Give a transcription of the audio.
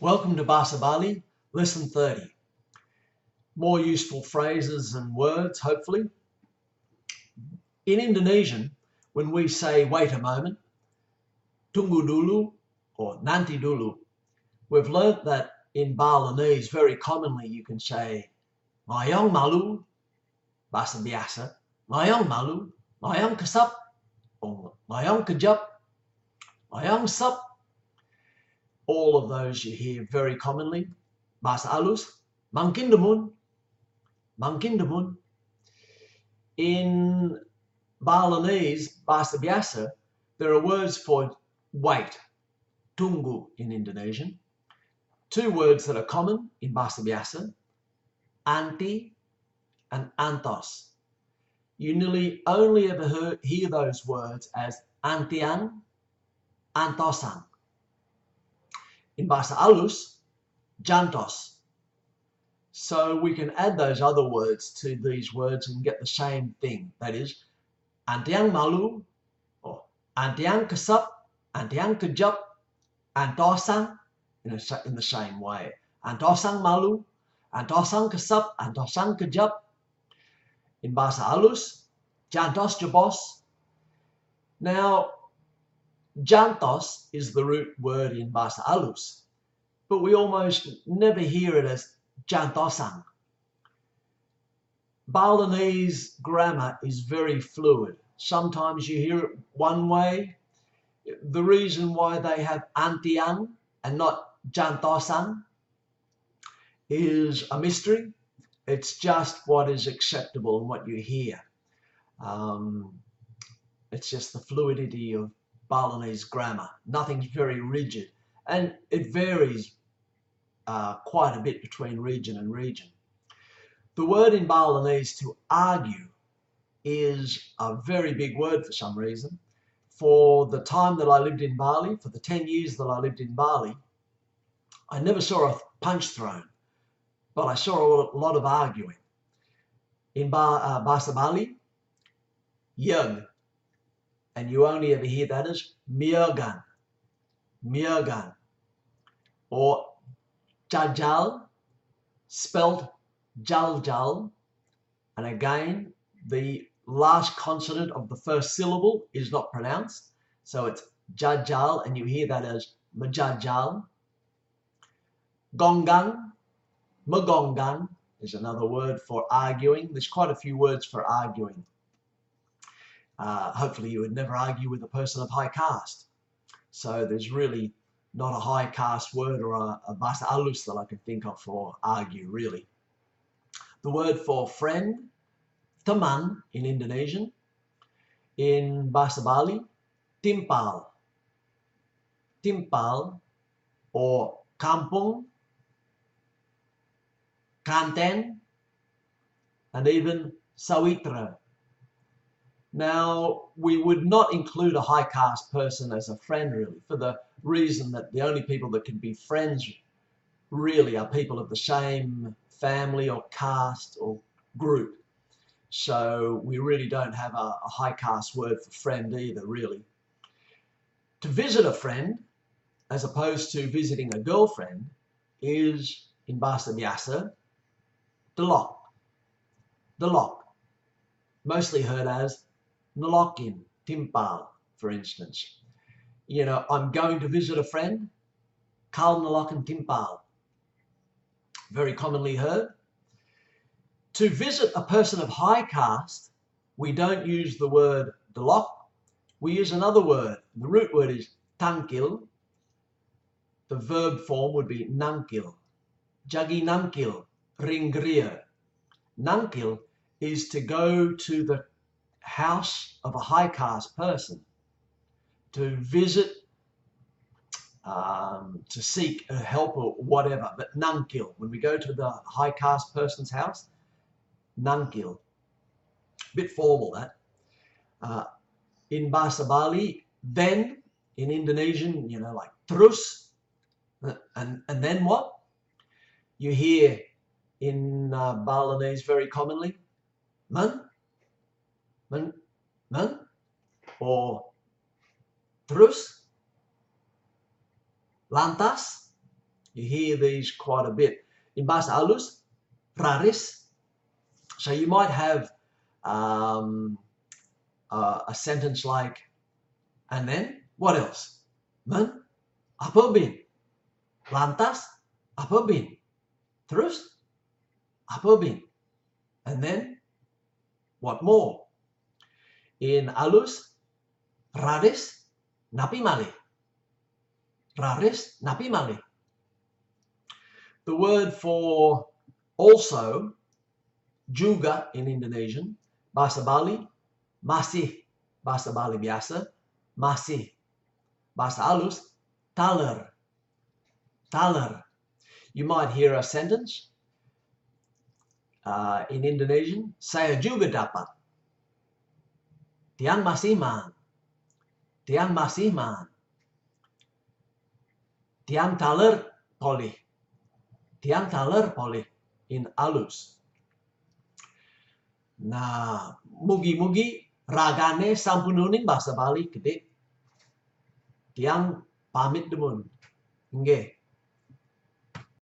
Welcome to Bahasa Bali, Lesson 30. More useful phrases and words, hopefully. In Indonesian, when we say wait a moment, tunggu dulu or nanti dulu, we've learnt that in Balinese, very commonly you can say mayang malu, bahasa biasa, mayang malu, mayang kesap, or mayang kejap, mayang sap. All of those you hear very commonly. Bahasa halus, mangkin demun, mangkin demun. In Balinese, bahasa biasa, there are words for wait, tunggu in Indonesian. Two words that are common in bahasa biasa, anti and antos. You nearly only ever hear those words as antian, antosan. In bahasa halus, jantos. So we can add those other words to these words and get the same thing. That is, antiang malu, or antiang kesap, antiang kejap, antosan, in the same way. Antosang malu, antosang kesap, antosang kejap. In bahasa halus, jantos jebos. Now, jantos is the root word in bahasa halus, but we almost never hear it as jantosang. Balinese grammar is very fluid. Sometimes you hear it one way. The reason why they have antiang and not jantosang is a mystery. It's just what is acceptable and what you hear. It's just the fluidity of Balinese grammar. Nothing's very rigid, and it varies quite a bit between region and region. The word in Balinese to argue is a very big word for some reason. For the time that I lived in Bali, for the 10 years that I lived in Bali, I never saw a punch thrown, but I saw a lot of arguing. In Bahasa Bali, yug, and you only ever hear that as miagan, miagan, or jajal, spelt jal, and again, the last consonant of the first syllable is not pronounced, so it's jajal, and you hear that as majajal. Gonggang, magonggang is another word for arguing. There's quite a few words for arguing. Hopefully you would never argue with a person of high caste. So there's really not a high caste word or a bahasa halus that I can think of for argue, really. The word for friend, teman in Indonesian. In bahasa Bali, timpal. Timpal, or kampung, kanten, and even sawitra. Now, we would not include a high caste person as a friend, really, for the reason that the only people that can be friends really are people of the same family or caste or group. So we really don't have a high caste word for friend either, really. To visit a friend, as opposed to visiting a girlfriend, is, in bahasa biasa, delok. Delok. Mostly heard as nolokin, timpal, for instance. You know, I'm going to visit a friend, kal nolokin timpal. Very commonly heard. To visit a person of high caste, we don't use the word delok. We use another word. The root word is tangkil. The verb form would be nangkil. Jagi nangkil, ringgria. Nangkil is to go to the house of a high caste person, to visit, to seek help or whatever, but nangkil. When we go to the high caste person's house, nangkil. Bit formal, that. In bahasa Bali, then, in Indonesian, you know, like terus, and then what? You hear in Balinese very commonly, man, or terus, lantas, You hear these quite a bit. In bahasa halus, raris. So you might have a sentence like, and then what else? Men, apa bin? Lantas, apa bin? Terus, apa bin? And then, what more? In halus, raris, napi malih. Raris, napi malih. The word for also, juga in Indonesian, bahasa Bali, masih. Bahasa Bali biasa, masih. Bahasa halus, taler. Taler. You might hear a sentence in Indonesian, saya juga dapat. Tiang masih man. Tiang masih man. Tiang taler polih. Tiang taler polih in halus. Nah, mugi-mugi ragane sampununing bahasa Bali gede. Tiang pamit demun. Nggih.